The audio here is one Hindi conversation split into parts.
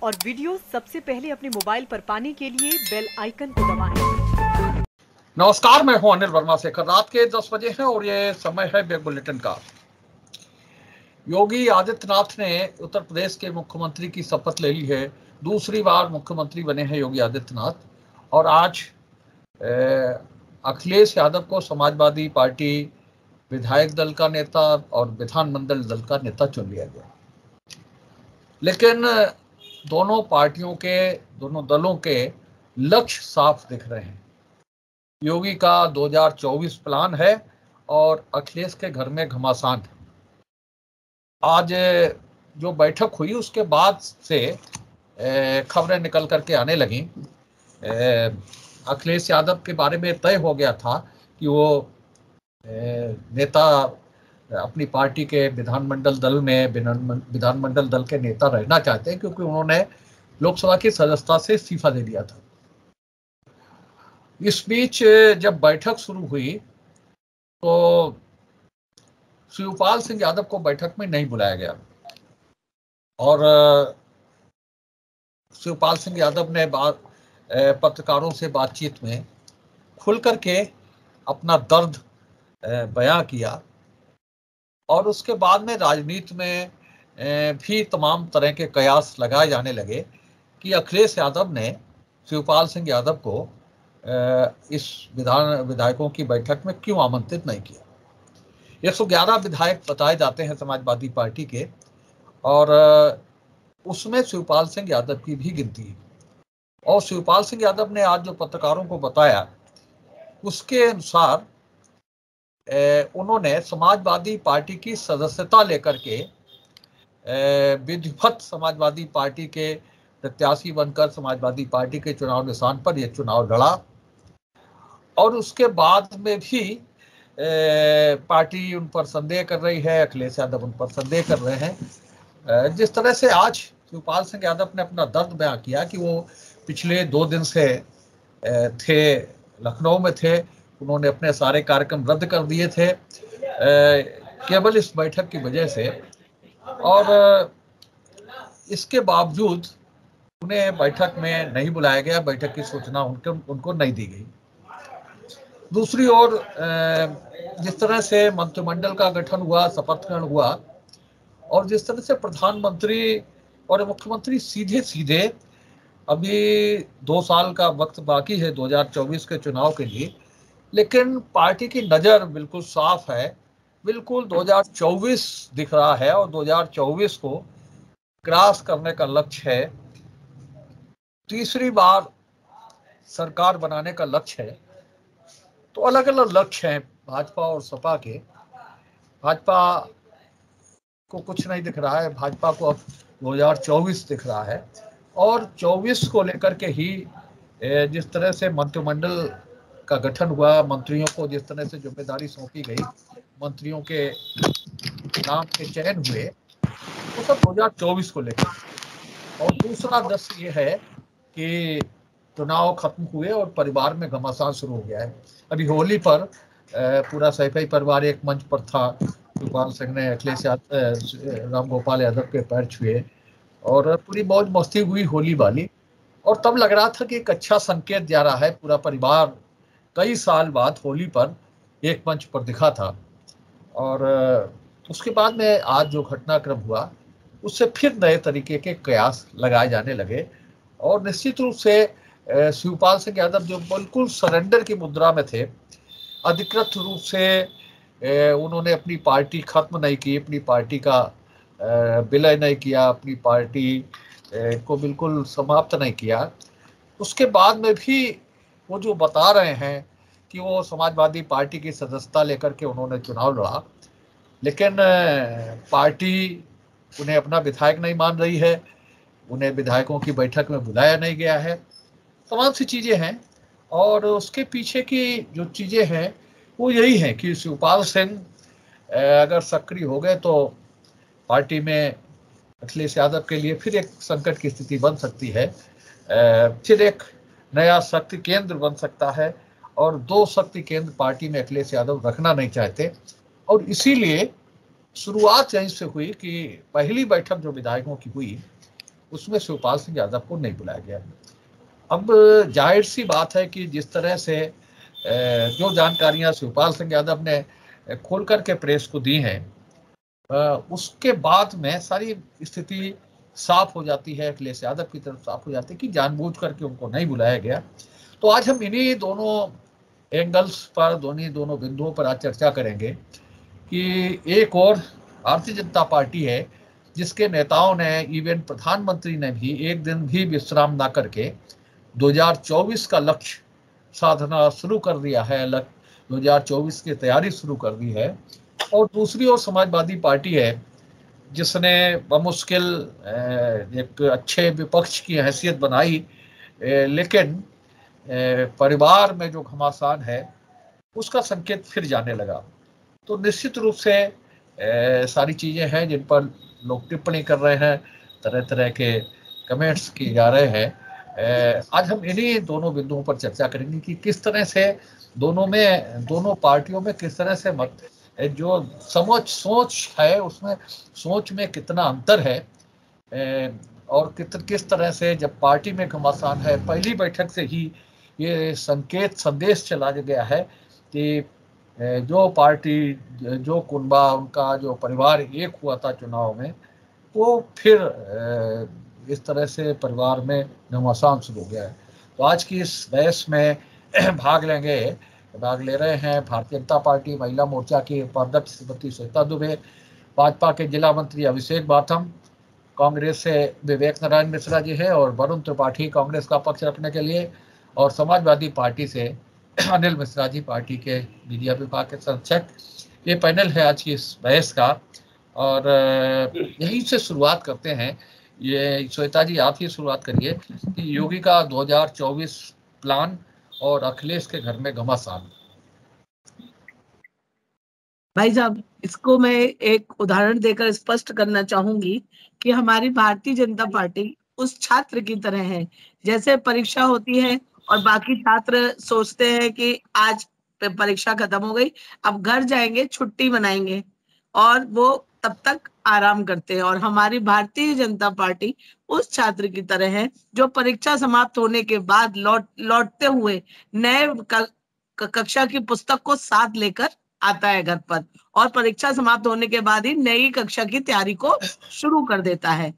और वीडियो सबसे पहले अपने मोबाइल पर पाने के लिए बेल आइकन को दबाएं। नमस्कार, मैं हूं अनिल वर्मा शेखर। रात के 10 बजे हैं और ये समय है बिग बुलेटिन का। योगी आदित्यनाथ ने उत्तर प्रदेश के मुख्यमंत्री की शपथ ले ली है। दूसरी बार मुख्यमंत्री बने हैं योगी आदित्यनाथ। और आज अखिलेश यादव को समाजवादी पार्टी विधायक दल का नेता और विधानमंडल दल का नेता चुन लिया गया। लेकिन दोनों पार्टियों के, दोनों दलों के लक्ष्य साफ दिख रहे हैं। योगी का 2024 प्लान है और अखिलेश के घर में घमासान है। आज जो बैठक हुई उसके बाद से खबरें निकल करके आने लगी। अखिलेश यादव के बारे में तय हो गया था कि वो नेता अपनी पार्टी के विधानमंडल दल में विधानमंडल दल के नेता रहना चाहते हैं, क्योंकि उन्होंने लोकसभा की सदस्यता से इस्तीफा दे दिया था। इस बीच जब बैठक शुरू हुई तो शिवपाल सिंह यादव को बैठक में नहीं बुलाया गया और शिवपाल सिंह यादव ने पत्रकारों से बातचीत में खुल करके अपना दर्द बयां किया। और उसके बाद में राजनीति में भी तमाम तरह के कयास लगाए जाने लगे कि अखिलेश यादव ने शिवपाल सिंह यादव को इस विधायकों की बैठक में क्यों आमंत्रित नहीं किया। 111 विधायक बताए जाते हैं समाजवादी पार्टी के, और उसमें शिवपाल सिंह यादव की भी गिनती है। और शिवपाल सिंह यादव ने आज जो पत्रकारों को बताया उसके अनुसार उन्होंने समाजवादी पार्टी की सदस्यता लेकर के विधिवत समाजवादी पार्टी के प्रत्याशी बनकर समाजवादी पार्टी के चुनाव निशान पर यह चुनाव लड़ा। और उसके बाद में भी पार्टी उन पर संदेह कर रही है, अखिलेश यादव उन पर संदेह कर रहे हैं। जिस तरह से आज शिवपाल सिंह यादव ने अपना दर्द बयां किया कि वो पिछले 2 दिन से थे, लखनऊ में थे, उन्होंने अपने सारे कार्यक्रम रद्द कर दिए थे केवल इस बैठक की वजह से, और इसके बावजूद उन्हें बैठक में नहीं बुलाया गया, बैठक की सूचना उनको नहीं दी गई। दूसरी ओर जिस तरह से मंत्रिमंडल का गठन हुआ, शपथ ग्रहण हुआ, और जिस तरह से प्रधानमंत्री और मुख्यमंत्री सीधे सीधे, अभी 2 साल का वक्त बाकी है 2024 के चुनाव के लिए, लेकिन पार्टी की नज़र बिल्कुल साफ है, बिल्कुल 2024 दिख रहा है और 2024 को क्रॉस करने का लक्ष्य है। तीसरी बार सरकार बनाने का लक्ष्य है। तो अलग अलग लक्ष्य हैं भाजपा और सपा के। भाजपा को कुछ नहीं दिख रहा है, भाजपा को अब 2024 दिख रहा है, और 24 को लेकर के ही जिस तरह से मंत्रिमंडल का गठन हुआ, मंत्रियों को जिस तरह से जिम्मेदारी सौंपी गई, मंत्रियों के नाम के चयन हुए, वो सब 2024 को लेकर। और दूसरा दृश्य ये है कि चुनाव खत्म हुए और परिवार में घमासान शुरू हो गया है। अभी होली पर पूरा सैफई परिवार एक मंच पर था। शिवपाल सिंह ने अखिलेश राम गोपाल यादव के पैर छुए और पूरी मौज मस्ती हुई होली वाली। और तब लग रहा था कि एक अच्छा संकेत जा रहा है, पूरा परिवार कई साल बाद होली पर एक मंच पर दिखा था। और उसके बाद में आज जो घटनाक्रम हुआ उससे फिर नए तरीके के कयास लगाए जाने लगे। और निश्चित रूप से शिवपाल सिंह यादव जो बिल्कुल सरेंडर की मुद्रा में थे, अधिकृत रूप से उन्होंने अपनी पार्टी खत्म नहीं की, अपनी पार्टी का विलय नहीं किया, अपनी पार्टी को बिल्कुल समाप्त नहीं किया। उसके बाद में भी वो जो बता रहे हैं कि वो समाजवादी पार्टी की सदस्यता लेकर के उन्होंने चुनाव लड़ा, लेकिन पार्टी उन्हें अपना विधायक नहीं मान रही है, उन्हें विधायकों की बैठक में बुलाया नहीं गया है, तमाम सी चीज़ें हैं। और उसके पीछे की जो चीज़ें हैं वो यही है कि शिवपाल सिंह अगर सक्रिय हो गए तो पार्टी में अखिलेश यादव के लिए फिर एक संकट की स्थिति बन सकती है, फिर एक नया शक्ति केंद्र बन सकता है। और 2 शक्ति केंद्र पार्टी में अखिलेश यादव रखना नहीं चाहते, और इसीलिए शुरुआत यहीं से हुई कि पहली बैठक जो विधायकों की हुई उसमें शिवपाल सिंह यादव को नहीं बुलाया गया। अब जाहिर सी बात है कि जिस तरह से जो जानकारियां शिवपाल सिंह यादव ने खोल करके प्रेस को दी हैं, उसके बाद में सारी स्थिति साफ हो जाती है, अखिलेश यादव की तरफ साफ हो जाती है कि जानबूझ करके उनको नहीं बुलाया गया। तो आज हम इन्हीं दोनों एंगल्स पर, दोनों बिंदुओं पर आज चर्चा करेंगे कि एक और भारतीय जनता पार्टी है जिसके नेताओं ने, इवन प्रधानमंत्री ने भी एक दिन भी विश्राम ना करके 2024 का लक्ष्य साधना शुरू कर दिया है, 2024 की तैयारी शुरू कर दी है। और दूसरी ओर समाजवादी पार्टी है जिसने बमुश्किल एक अच्छे विपक्ष की हैसियत बनाई, लेकिन परिवार में जो घमासान है उसका संकेत फिर जाने लगा। तो निश्चित रूप से सारी चीज़ें हैं जिन पर लोग टिप्पणी कर रहे हैं, तरह तरह के कमेंट्स किए जा रहे हैं। आज हम इन्हीं दोनों बिंदुओं पर चर्चा करेंगे कि किस तरह से दोनों पार्टियों में किस तरह से जो सोच है उसमें सोच में कितना अंतर है, और किस तरह से जब पार्टी में घमासान है, पहली बैठक से ही ये संदेश चला गया है कि जो पार्टी, जो कुनबा, उनका जो परिवार एक हुआ था चुनाव में, वो फिर इस तरह से परिवार में घमासान शुरू हो गया है। तो आज की इस बहस में भाग ले रहे हैं भारतीय जनता पार्टी महिला मोर्चा की उपाध्यक्ष श्रीमती श्वेता दुबे, भाजपा के जिला मंत्री अभिषेक बाथम, कांग्रेस से विवेक नारायण मिश्रा जी है, और वरुण त्रिपाठी कांग्रेस का पक्ष रखने के लिए, और समाजवादी पार्टी से अनिल मिश्रा जी, पार्टी के मीडिया विभाग के संरक्षक। ये पैनल है आज की इस बहस का, और यहीं से शुरुआत करते हैं। ये श्वेता जी, आप ही शुरुआत करिए कि योगी का 2024 प्लान और अखिलेश के घर में घमासान। भाई साहब, इसको मैं एक उदाहरण देकर स्पष्ट करना चाहूंगी कि हमारी भारतीय जनता पार्टी उस छात्र की तरह है, जैसे परीक्षा होती है और बाकी छात्र सोचते हैं कि आज परीक्षा खत्म हो गई, अब घर जाएंगे, छुट्टी मनाएंगे, और वो तब तक आराम करते हैं। और हमारी भारतीय जनता पार्टी उस छात्र की तरह है जो परीक्षा समाप्त होने के बाद लौटते हुए नए कक्षा की पुस्तक को साथ लेकर आता है घर पर, और परीक्षा समाप्त होने के बाद ही नई कक्षा की तैयारी को शुरू कर देता है।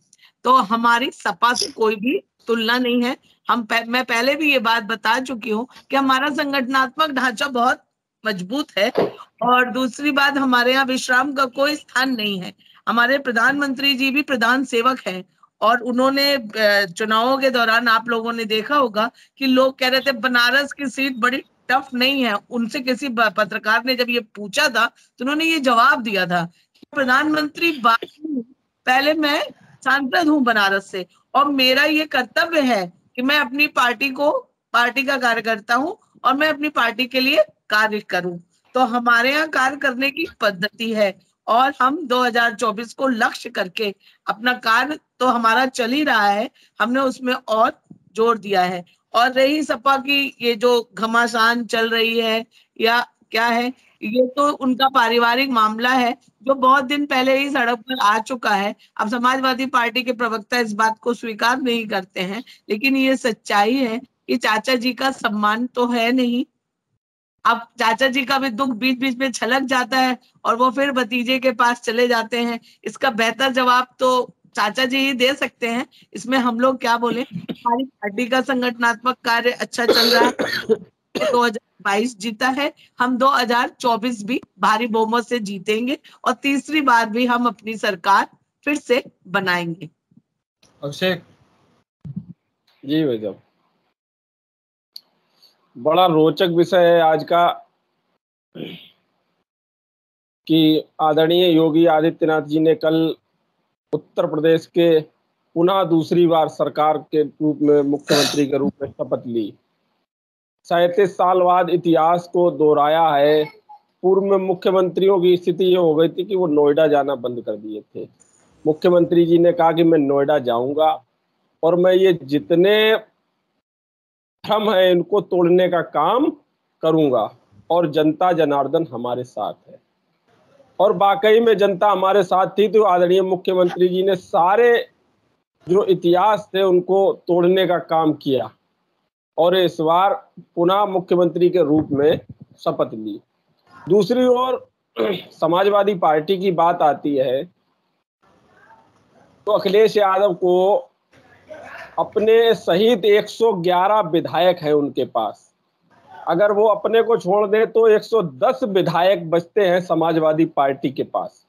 तो हमारी सपा से कोई भी तुलना नहीं है। मैं पहले भी ये बात बता चुकी हूँ कि हमारा संगठनात्मक ढांचा बहुत मजबूत है, और दूसरी बात, हमारे यहाँ विश्राम का कोई स्थान नहीं है। हमारे प्रधानमंत्री जी भी प्रधान सेवक हैं, और उन्होंने चुनावों के दौरान आप लोगों ने देखा होगा कि लोग कह रहे थे बनारस की सीट बड़ी टफ नहीं है। उनसे किसी पत्रकार ने जब ये पूछा था तो उन्होंने ये जवाब दिया था कि प्रधानमंत्री पहले मैं सांसद हूँ बनारस से, और मेरा ये कर्तव्य है कि मैं अपनी पार्टी का कार्यकर्ता हूँ और मैं अपनी पार्टी के लिए कार्य करूं। तो हमारे यहाँ कार्य करने की पद्धति है, और हम 2024 को लक्ष्य करके अपना कार्य तो हमारा चल ही रहा है, हमने उसमें और जोर दिया है। और रही सपा की ये जो घमासान चल रही है या क्या है, ये तो उनका पारिवारिक मामला है जो बहुत दिन पहले ही सड़क पर आ चुका है। अब समाजवादी पार्टी के प्रवक्ता इस बात को स्वीकार नहीं करते हैं, लेकिन ये सच्चाई है कि चाचा जी का सम्मान तो है नहीं। अब चाचा जी का भी दुख बीच बीच में छलक जाता है और वो फिर भतीजे के पास चले जाते हैं। इसका बेहतर जवाब तो चाचा जी ही दे सकते हैं, इसमें हम लोग क्या बोले। हमारी पार्टी का संगठनात्मक कार्य अच्छा चल रहा है। 2022 जीता है, हम 2024 भी भारी बहुमत से जीतेंगे, और तीसरी बार भी हम अपनी सरकार फिर से बनाएंगे। अभिषेक जी भाई साहब, बड़ा रोचक विषय है आज का कि आदरणीय योगी आदित्यनाथ जी ने कल उत्तर प्रदेश के पुनः दूसरी बार सरकार के रूप में, मुख्यमंत्री के रूप में शपथ ली। 37 साल बाद इतिहास को दोहराया है। पूर्व में मुख्यमंत्रियों की स्थिति ये हो गई थी कि वो नोएडा जाना बंद कर दिए थे। मुख्यमंत्री जी ने कहा कि मैं नोएडा जाऊंगा और मैं ये जितने भ्रम है इनको तोड़ने का काम करूंगा, और जनता जनार्दन हमारे साथ है। और वाकई में जनता हमारे साथ थी। तो आदरणीय मुख्यमंत्री जी ने सारे जो इतिहास थे उनको तोड़ने का काम किया और इस बार पुनः मुख्यमंत्री के रूप में शपथ ली। दूसरी ओर समाजवादी पार्टी की बात आती है तो अखिलेश यादव को अपने सहित 111 विधायक हैं उनके पास। अगर वो अपने को छोड़ दें तो 110 विधायक बचते हैं समाजवादी पार्टी के पास।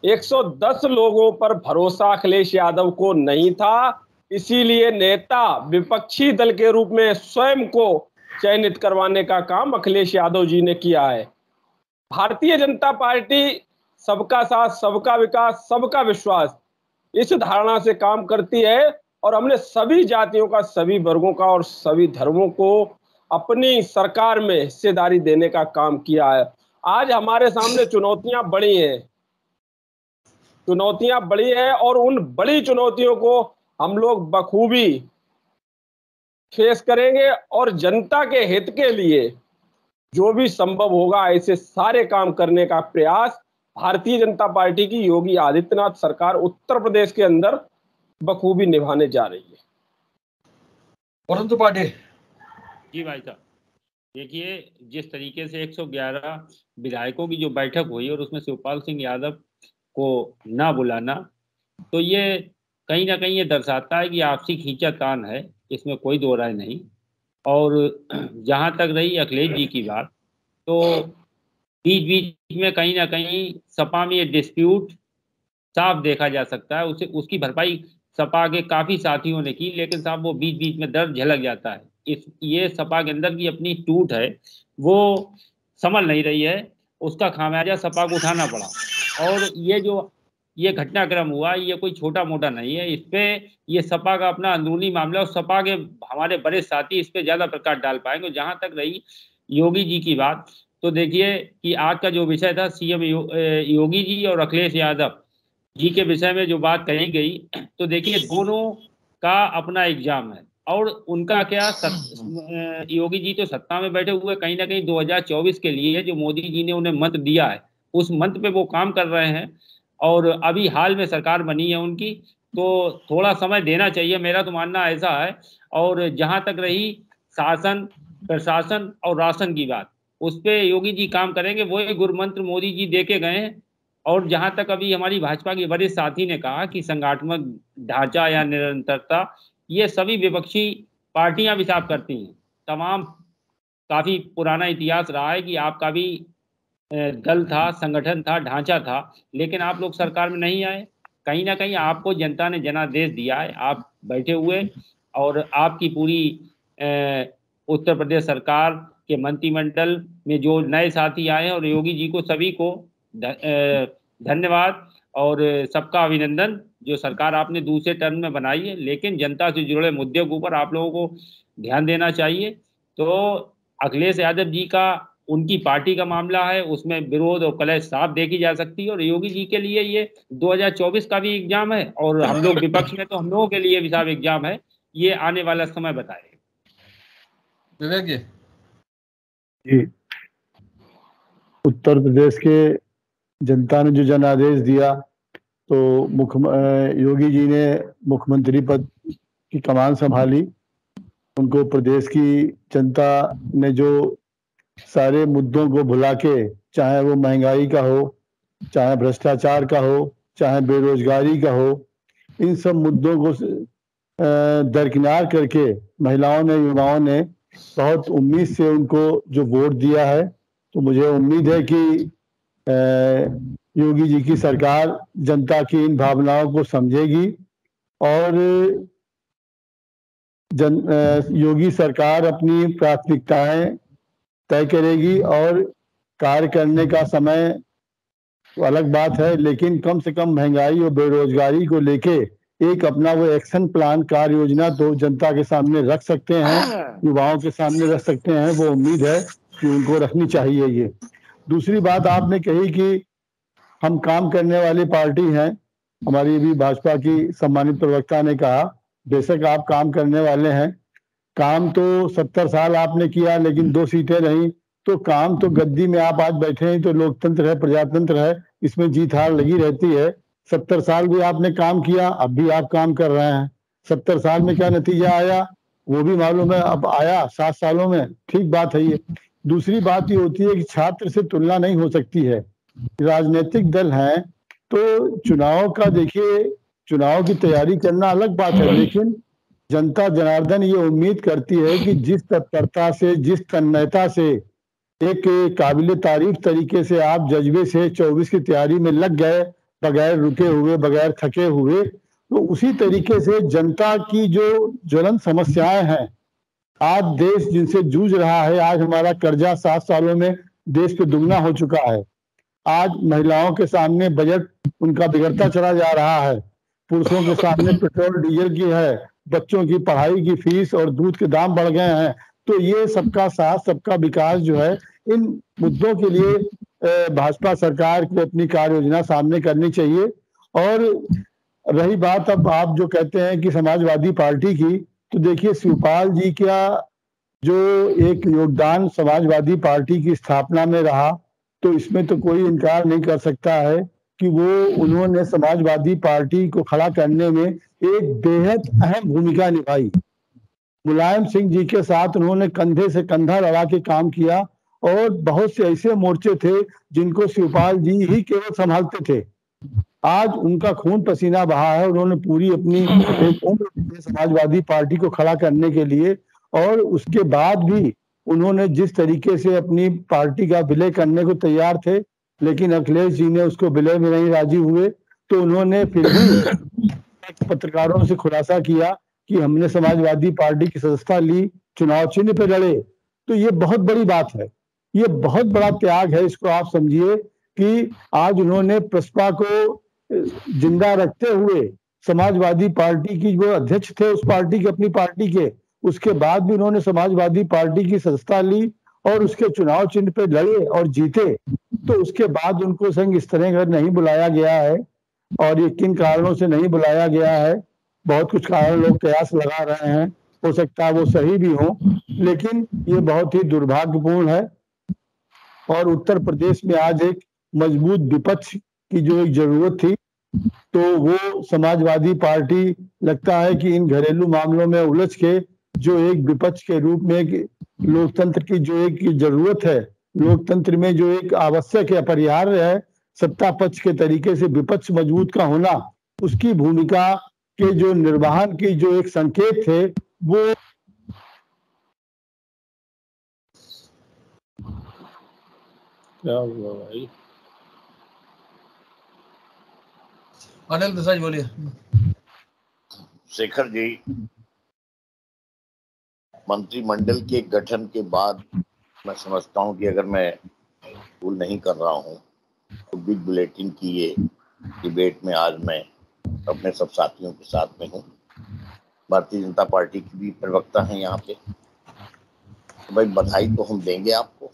110 लोगों पर भरोसा अखिलेश यादव को नहीं था, इसीलिए नेता विपक्षी दल के रूप में स्वयं को चयनित करवाने का काम अखिलेश यादव जी ने किया है। भारतीय जनता पार्टी सबका साथ, सबका विकास, सबका विश्वास, इस धारणा से काम करती है और हमने सभी जातियों का, सभी वर्गों का और सभी धर्मों को अपनी सरकार में हिस्सेदारी देने का काम किया है। आज हमारे सामने चुनौतियां बड़ी हैं और उन बड़ी चुनौतियों को हम लोग बखूबी फेस करेंगे और जनता के हित के लिए जो भी संभव होगा ऐसे सारे काम करने का प्रयास भारतीय जनता पार्टी की योगी आदित्यनाथ सरकार उत्तर प्रदेश के अंदर बखूबी निभाने जा रही है। परंतु पांडे जी भाई साहब, देखिए जिस तरीके से 111 विधायकों की जो बैठक हुई और उसमें शिवपाल सिंह यादव को ना बुलाना, तो ये कहीं ना कहीं ये दर्शाता है कि आपसी खींचातान है, इसमें कोई दो राय नहीं। और जहाँ तक रही अखिलेश जी की बात, तो बीच बीच में कहीं ना कहीं सपा में ये डिस्प्यूट साफ देखा जा सकता है। उसकी भरपाई सपा के काफ़ी साथियों ने की, लेकिन साहब वो बीच बीच में दर्द झलक जाता है। ये सपा के अंदर की अपनी टूट है, वो संभल नहीं रही है, उसका खामियाजा सपा को उठाना पड़ा। और ये घटनाक्रम हुआ, ये कोई छोटा मोटा नहीं है, इस पे ये सपा का अपना अंदरूनी मामला और सपा के हमारे बड़े साथी इस पे ज़्यादा प्रकाश डाल पाएंगे। जहाँ तक रही योगी जी की बात, तो देखिए कि आज का जो विषय था सीएम योगी जी और अखिलेश यादव जी के विषय में जो बात कही गई, तो देखिए दोनों का अपना एग्जाम है। और उनका क्या योगी जी तो सत्ता में बैठे हुए कहीं ना कहीं 2024 के लिए जो मोदी जी ने उन्हें मंत्र दिया है, उस मंत्र पे वो काम कर रहे हैं। और अभी हाल में सरकार बनी है उनकी, तो थोड़ा समय देना चाहिए, मेरा तो मानना ऐसा है। और जहाँ तक रही शासन, प्रशासन और राशन की बात, उस पर योगी जी काम करेंगे, वही गुरु मंत्र मोदी जी दे के गए हैं। और जहाँ तक अभी हमारी भाजपा के बड़े साथी ने कहा कि संगठनात्मक ढांचा या निरंतरता, ये सभी विपक्षी पार्टियां भी साफ करती हैं। तमाम काफ़ी पुराना इतिहास रहा है कि आपका भी दल था, संगठन था, ढांचा था, लेकिन आप लोग सरकार में नहीं आए। कहीं ना कहीं आपको जनता ने जनादेश दिया है, आप बैठे हुए, और आपकी पूरी उत्तर प्रदेश सरकार के मंत्रिमंडल में जो नए साथी आए हैं, और योगी जी को सभी को धन्यवाद और सबका अभिनंदन। जो सरकार आपने दूसरे टर्म में बनाई है, लेकिन जनता से जुड़े मुद्दे के ऊपर आप लोगों को ध्यान देना चाहिए। तो अखिलेश यादव जी का, उनकी पार्टी का मामला है, उसमें विरोध और कलह साफ देखी जा सकती है। और योगी जी के लिए ये 2024 का भी एग्जाम है, और हम लोग विपक्ष में तो हम लोगों के लिए भी साफ एग्जाम है। ये आने वाला समय बताएगा। विवेक जी, उत्तर प्रदेश के जनता ने जो जनादेश दिया, तो योगी जी ने मुख्यमंत्री पद की कमान संभाली। उनको प्रदेश की जनता ने जो सारे मुद्दों को भुला के, चाहे वो महंगाई का हो, चाहे भ्रष्टाचार का हो, चाहे बेरोजगारी का हो, इन सब मुद्दों को दरकिनार करके महिलाओं ने, युवाओं ने बहुत उम्मीद से उनको जो वोट दिया है। तो मुझे उम्मीद है कि योगी जी की सरकार जनता की इन भावनाओं को समझेगी और योगी सरकार अपनी प्राथमिकताएं तय करेगी। और कार्य करने का समय तो अलग बात है, लेकिन कम से कम महंगाई और बेरोजगारी को लेके एक अपना वो एक्शन प्लान, कार्य योजना तो जनता के सामने रख सकते हैं, युवाओं के सामने रख सकते हैं। वो उम्मीद है कि उनको रखनी चाहिए। ये दूसरी बात आपने कही कि हम काम करने वाली पार्टी हैं, हमारी भी भाजपा की सम्मानित प्रवक्ता ने कहा, बेशक आप काम करने वाले हैं। काम तो 70 साल आपने किया, लेकिन 2 सीटें रहीं, तो काम तो गद्दी में आप आज बैठे हैं, तो लोकतंत्र है, प्रजातंत्र है, इसमें जीत हार लगी रहती है। 70 साल भी आपने काम किया, अब भी आप काम कर रहे हैं। 70 साल में क्या नतीजा आया वो भी मालूम है, अब आया 7 सालों में, ठीक बात है ये। दूसरी बात ये होती है कि छात्र से तुलना नहीं हो सकती है। राजनीतिक दल हैं तो चुनाव का देखिए, चुनाव की तैयारी करना अलग बात है, लेकिन जनता जनार्दन ये उम्मीद करती है कि जिस तत्परता से, जिस तन्मयता से, एक काबिल तारीफ तरीके से आप जज्बे से 24 की तैयारी में लग गए, बगैर रुके हुए, बगैर थके हुए, तो उसी तरीके से जनता की जो ज्वलंत समस्याएं हैं, आज देश जिनसे जूझ रहा है, आज हमारा कर्जा 7 सालों में देश पे दुगना हो चुका है। आज महिलाओं के सामने बजट उनका बिगड़ता चला जा रहा है, पुरुषों के सामने पेट्रोल डीजल की है, बच्चों की पढ़ाई की फीस और दूध के दाम बढ़ गए हैं। तो ये सबका साथ, सबका विकास जो है, इन मुद्दों के लिए भाजपा सरकार को अपनी कार्य योजना सामने करनी चाहिए। और रही बात अब आप जो कहते हैं कि समाजवादी पार्टी की, तो देखिए शिवपाल जी का जो एक योगदान समाजवादी पार्टी की स्थापना में रहा, तो इसमें तो कोई इनकार नहीं कर सकता है कि वो उन्होंने समाजवादी पार्टी को खड़ा करने में एक बेहद अहम भूमिका निभाई। मुलायम सिंह जी के साथ उन्होंने कंधे से कंधा लड़ा के काम किया, और बहुत से ऐसे मोर्चे थे जिनको शिवपाल जी ही केवल संभालते थे। आज उनका खून पसीना बहा है, उन्होंने पूरी अपनी एक उम्र समाजवादी पार्टी को खड़ा करने के लिए, और उसके बाद भी उन्होंने जिस तरीके से अपनी पार्टी का विलय करने को तैयार थे, लेकिन अखिलेश जी ने उसको विलय में नहीं राजी हुए, तो उन्होंने फिर भी पत्रकारों से खुलासा किया कि हमने समाजवादी पार्टी की सदस्यता ली, चुनाव चिन्ह पे लड़े। तो ये बहुत बड़ी बात है, ये बहुत बड़ा त्याग है। इसको आप समझिए कि आज उन्होंने प्रसपा को जिंदा रखते हुए, समाजवादी पार्टी की जो अध्यक्ष थे उस पार्टी के, अपनी पार्टी के, उसके बाद भी उन्होंने समाजवादी पार्टी की सदस्यता ली और उसके चुनाव चिन्ह पे लड़े और जीते। तो उसके बाद उनको संग इस तरह नहीं बुलाया गया है, और ये किन कारणों से नहीं बुलाया गया है, बहुत कुछ कारण लोग कयास लगा रहे हैं, हो सकता है वो सही भी हो, लेकिन ये बहुत ही दुर्भाग्यपूर्ण है। और उत्तर प्रदेश में आज एक मजबूत विपक्ष की जो एक जरूरत थी, तो वो समाजवादी पार्टी लगता है कि इन घरेलू मामलों में उलझ के जो एक विपक्ष के रूप में लोकतंत्र की जो एक जरूरत है, लोकतंत्र में जो एक आवश्यक है, अपरिहार्य है, सत्ता पक्ष के तरीके से विपक्ष मजबूत का होना, उसकी भूमिका के जो निर्वहन की जो एक संकेत थे वो क्या हुआ भाई? अनिल देसाई बोलिए। शेखर जी, मंत्रिमंडल के गठन के बाद मैं समझता हूं कि अगर मैं भूल नहीं कर रहा हूं तो बिग बुलेटिन की ये डिबेट में आज मैं अपने सब साथियों के साथ में हूं। भारतीय जनता पार्टी की भी प्रवक्ता हैं यहाँ पे। तो भाई बधाई तो हम देंगे आपको,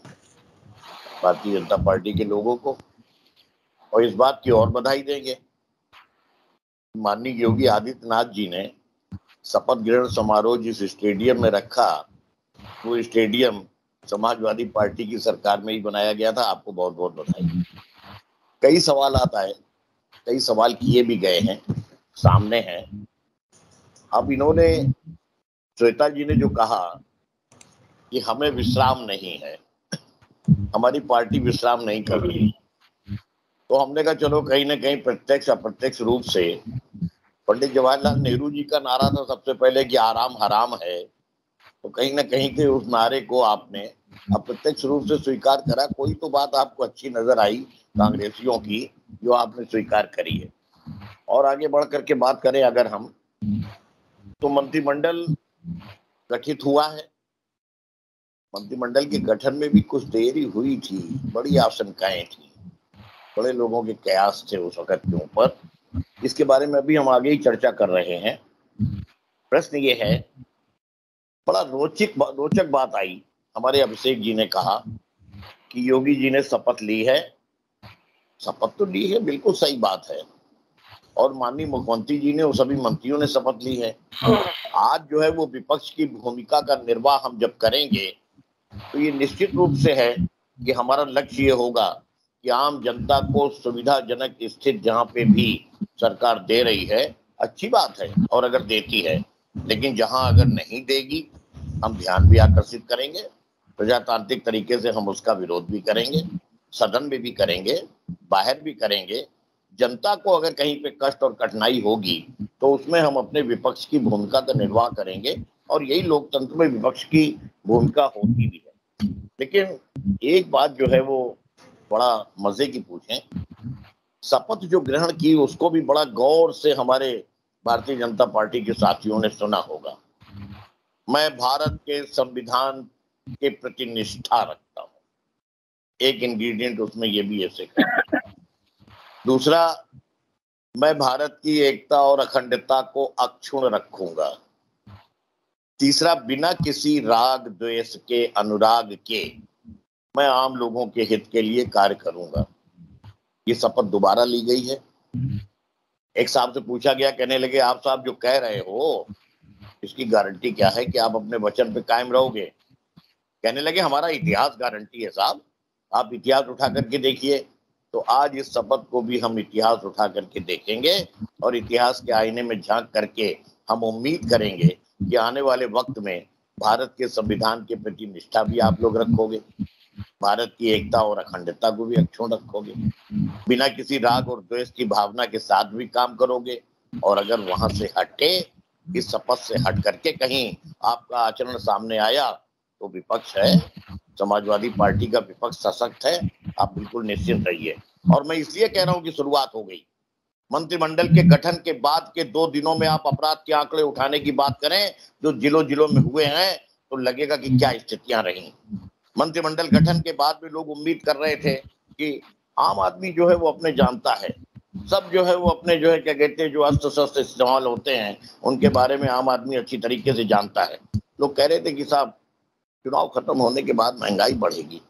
भारतीय जनता पार्टी के लोगों को, और इस बात की और बधाई देंगे, माननीय योगी आदित्यनाथ जी ने शपथ ग्रहण समारोह जिस स्टेडियम में रखा, वो स्टेडियम समाजवादी पार्टी की सरकार में ही बनाया गया था। आपको बहुत बहुत बधाई। कई सवाल आता है, कई सवाल किए भी गए हैं, सामने हैं। अब इन्होंने, श्वेता जी ने जो कहा कि हमें विश्राम नहीं है, हमारी पार्टी विश्राम नहीं कर रही, तो हमने कहा चलो कहीं ना कहीं प्रत्यक्ष अप्रत्यक्ष रूप से पंडित जवाहरलाल नेहरू जी का नारा था सबसे पहले कि आराम हराम है, तो कहीं ना कहीं के उस नारे को आपने अप्रत्यक्ष रूप से स्वीकार करा। कोई तो बात आपको अच्छी नजर आई कांग्रेसियों की जो आपने स्वीकार करी है। और आगे बढ़ करके बात करें अगर हम, तो मंत्रिमंडल गठित हुआ है। मंत्रिमंडल के गठन में भी कुछ देरी हुई थी, बड़ी आशंकाएं थी, बड़े लोगों के कयास थे उस वक्त के ऊपर। इसके बारे में अभी हम आगे ही चर्चा कर रहे हैं। प्रश्न ये है, बड़ा रोचक बात आई, हमारे अभिषेक जी ने कहा कि योगी जी ने शपथ ली है। शपथ तो ली है, बिल्कुल सही बात है, और माननीय मुख्यमंत्री जी ने और सभी मंत्रियों ने शपथ ली है। आज जो है वो विपक्ष की भूमिका का निर्वाह हम जब करेंगे तो ये निश्चित रूप से है कि हमारा लक्ष्य ये होगा कि आम जनता को सुविधाजनक स्थिति जहाँ पे भी सरकार दे रही है, अच्छी बात है, और अगर देती है, लेकिन जहां अगर नहीं देगी हम ध्यान भी आकर्षित करेंगे, प्रजातांत्रिक तरीके से हम उसका विरोध भी करेंगे, सदन में भी करेंगे, बाहर भी करेंगे। जनता को अगर कहीं पे कष्ट और कठिनाई होगी तो उसमें हम अपने विपक्ष की भूमिका का निर्वाह करेंगे, और यही लोकतंत्र में विपक्ष की भूमिका होती भी है। लेकिन एक बात जो है वो बड़ा मजे की पूछें, शपथ जो ग्रहण की उसको भी बड़ा गौर से हमारे भारतीय जनता पार्टी के साथियों ने सुना होगा। मैं भारत के संविधान के प्रति निष्ठा रखता हूं, एक इंग्रेडिएंट उसमें ये भी ऐसे है। दूसरा, मैं भारत की एकता और अखंडता को अक्षुण्ण रखूंगा। तीसरा, बिना किसी राग द्वेष के, अनुराग के, मैं आम लोगों के हित के लिए कार्य करूंगा। ये शपथ दोबारा ली गई है। एक साहब से पूछा गया, कहने लगे आप साहब जो कह रहे हो इसकी गारंटी क्या है कि आप अपने वचन पे कायम रहोगे? कहने लगे हमारा इतिहास गारंटी है साहब, आप इतिहास उठा करके देखिए। तो आज इस शपथ को भी हम इतिहास उठा करके देखेंगे, और इतिहास के आईने में झांक करके हम उम्मीद करेंगे कि आने वाले वक्त में भारत के संविधान के प्रति निष्ठा भी आप लोग रखोगे, भारत की एकता और अखंडता को भी अक्षुण्ण रखोगे, बिना किसी राग और द्वेष की भावना के साथ भी काम करोगे। और अगर वहां से हटे, इस शपथ से हट करके कहीं आपका आचरण सामने आया तो विपक्ष है, समाजवादी पार्टी का विपक्ष सशक्त है, आप बिल्कुल निश्चिंत रहिए। और मैं इसलिए कह रहा हूं कि शुरुआत हो गई। मंत्रिमंडल के गठन के बाद के 2 दिनों में आप अपराध के आंकड़े उठाने की बात करें जो जिलों जिलों में हुए हैं, तो लगेगा कि क्या स्थितियां रही। मंत्रिमंडल गठन के बाद भी लोग उम्मीद कर रहे थे कि आम आदमी जो है वो अपने जानता है, सब जो है वो अपने जो है क्या कहते हैं जो अस्त्र शस्त्र इस्तेमाल होते हैं उनके बारे में आम आदमी अच्छी तरीके से जानता है। लोग कह रहे थे कि साहब चुनाव खत्म होने के बाद महंगाई बढ़ेगी।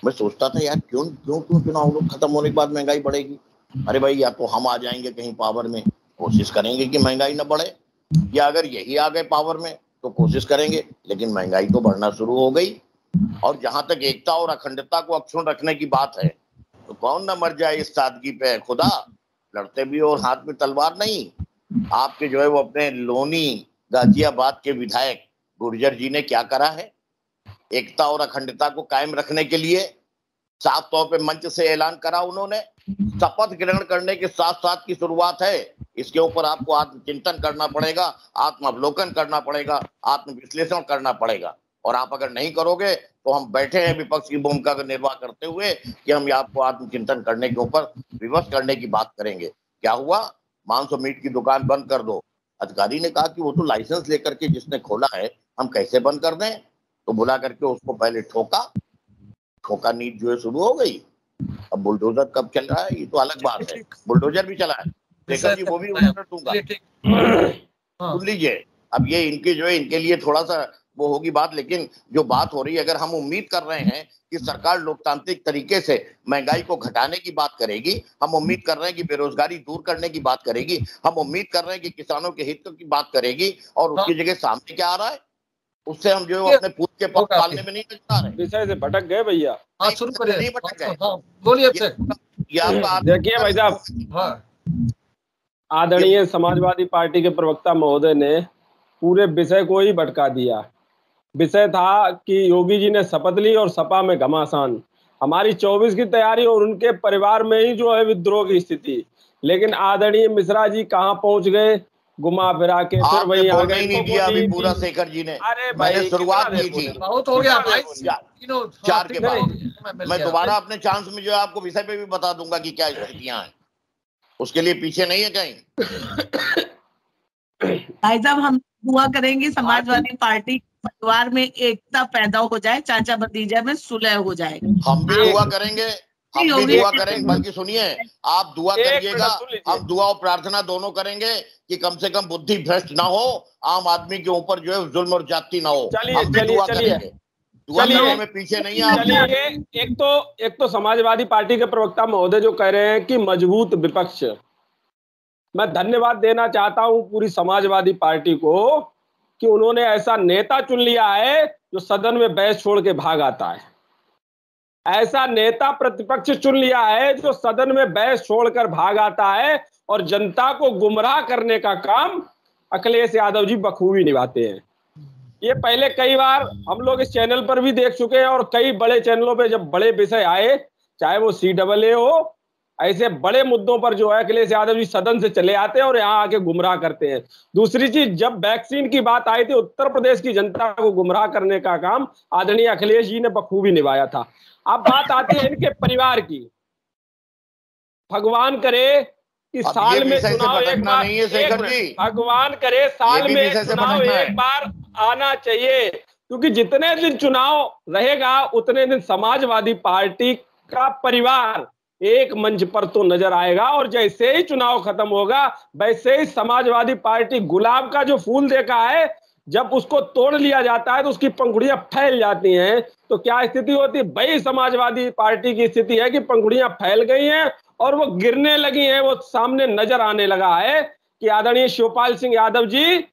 मैं सोचता था यार क्यों चुनाव खत्म होने के बाद महंगाई बढ़ेगी? अरे भाई, या तो हम आ जाएंगे कहीं पावर में, कोशिश करेंगे कि महंगाई ना बढ़े, या अगर यही आ गए पावर में तो कोशिश करेंगे, लेकिन महंगाई तो बढ़ना शुरू हो गई। और जहां तक एकता और अखंडता को अक्षुण्ण रखने की बात है तो कौन ना मर जाए इस सादगी पे खुदा, लड़ते भी और हाथ में तलवार नहीं। आपके जो है वो अपने लोनी गाजियाबाद के विधायक गुर्जर जी ने क्या करा है? एकता और अखंडता को कायम रखने के लिए साफ तौर पे मंच से ऐलान करा उन्होंने। शपथ ग्रहण करने के साथ साथ की शुरुआत है, इसके ऊपर आपको आत्मचिंतन करना पड़ेगा, आत्मावलोकन करना पड़ेगा, आत्मविश्लेषण करना पड़ेगा। और आप अगर नहीं करोगे तो हम बैठे हैं विपक्ष की भूमिका का निर्वाह करते हुए कि हम आपको आत्मचिंतन करने के ऊपर विवश करने की बात करेंगे। क्या हुआ? मांस और मीट की दुकान बंद कर दो। अधिकारी ने कहा कि वो तो लाइसेंस लेकर के जिसने खोला है, हम कैसे बंद कर दें? तो बुला करके उसको पहले ठोका नीति जो है शुरू हो गई। अब बुलडोजर कब चल रहा है ये तो अलग बात है, बुलडोजर भी चला है, शेखर जी वो भी उदाहरण दूंगा, सुन लीजिए। अब ये इनके जो है इनके लिए थोड़ा सा वो होगी बात, लेकिन जो बात हो रही है, अगर हम उम्मीद कर रहे हैं कि सरकार लोकतांत्रिक तरीके से महंगाई को घटाने की बात करेगी, हम उम्मीद कर रहे हैं कि बेरोजगारी दूर करने की बात करेगी, हम उम्मीद कर रहे हैं कि किसानों के हित की बात करेगी, और उसकी जगह सामने क्या आ रहा है? उससे हम जो है अपने पूछ के पक्ष पालने में नहीं नजर आ रहे, विषय से भटक गए भैया। हाँ शुरू करिए, बोलिए। देखिए भाई साहब, आदरणीय समाजवादी पार्टी के प्रवक्ता महोदय ने पूरे विषय को ही भटका दिया। विषय था कि योगी जी ने शपथ ली और सपा में घमासान, हमारी 24 की तैयारी और उनके परिवार में ही जो है विद्रोह की स्थिति। लेकिन आदरणीय मिश्रा जी कहाँ पहुंच गए? घुमा फिरा के फिर वही आ गए। नहीं दिया अभी पूरा शेखर जी ने। अरे मैंने शुरुआत की थी, बहुत हो गया भाई, 4 के बाद मैं दोबारा अपने चांस में जो है आपको विषय पे भी बता दूंगा कि क्या स्थितियां हैं, उसके लिए पीछे नहीं है कहीं। भाई साहब, हम दुआ करेंगे समाजवादी पार्टी परिवार में एकता पैदा हो जाए, चाचा भतीजा में सुलह हो जाए। हम भी दुआ करेंगे, हम भी दुआ करेंगे। बल्कि सुनिए, आप दुआ करिएगा, हम दुआ और प्रार्थना दोनों करेंगे कि कम से कम बुद्धि भ्रष्ट ना हो, आम आदमी के ऊपर जो है जुल्म और जाति ना हो। हम भी दुआ करेंगे, दुआ करने में पीछे नहीं है। एक तो समाजवादी पार्टी के प्रवक्ता महोदय जो कह रहे हैं कि मजबूत विपक्ष, मैं धन्यवाद देना चाहता हूं पूरी समाजवादी पार्टी को कि उन्होंने ऐसा नेता चुन लिया है जो सदन में बहस छोड़ के भाग आता है। ऐसा नेता प्रतिपक्ष चुन लिया है जो सदन में बहस छोड़कर भाग आता है और जनता को गुमराह करने का काम अखिलेश यादव जी बखूबी निभाते हैं। ये पहले कई बार हम लोग इस चैनल पर भी देख चुके हैं और कई बड़े चैनलों पे जब बड़े विषय आए, चाहे वो CAA हो, ऐसे बड़े मुद्दों पर जो है अखिलेश यादव जी सदन से चले आते हैं और यहाँ आके गुमराह करते हैं। दूसरी चीज, जब वैक्सीन की बात आई थी, उत्तर प्रदेश की जनता को गुमराह करने का काम आदरणीय अखिलेश जी ने बखूबी निभाया था। अब बात आती है इनके परिवार की। भगवान करे कि साल में चुनाव एक बार, भगवान करे साल में चुनाव एक बार आना चाहिए, क्योंकि जितने दिन चुनाव रहेगा उतने दिन समाजवादी पार्टी का परिवार एक मंच पर तो नजर आएगा, और जैसे ही चुनाव खत्म होगा वैसे ही समाजवादी पार्टी गुलाब का जो फूल देखा है, जब उसको तोड़ लिया जाता है तो उसकी पंखुड़ियां फैल जाती हैं। तो क्या स्थिति होती है? वही समाजवादी पार्टी की स्थिति है कि पंखुड़ियां फैल गई हैं और वो गिरने लगी हैं। वो सामने नजर आने लगा है कि आदरणीय शिवपाल सिंह यादव जी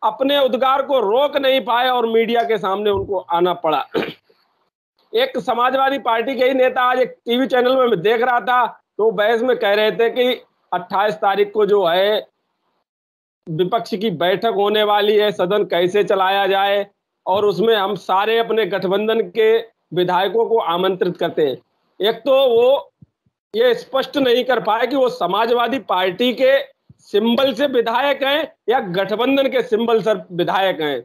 अपने उद्गार को रोक नहीं पाए और मीडिया के सामने उनको आना पड़ा। एक समाजवादी पार्टी के ही नेता आज एक टीवी चैनल में मैं देख रहा था, तो बहस में कह रहे थे कि 28 तारीख को जो है विपक्ष की बैठक होने वाली है, सदन कैसे चलाया जाए, और उसमें हम सारे अपने गठबंधन के विधायकों को आमंत्रित करते हैं। एक तो वो ये स्पष्ट नहीं कर पाए कि वो समाजवादी पार्टी के सिंबल से विधायक हैं या गठबंधन के सिंबल से विधायक हैं।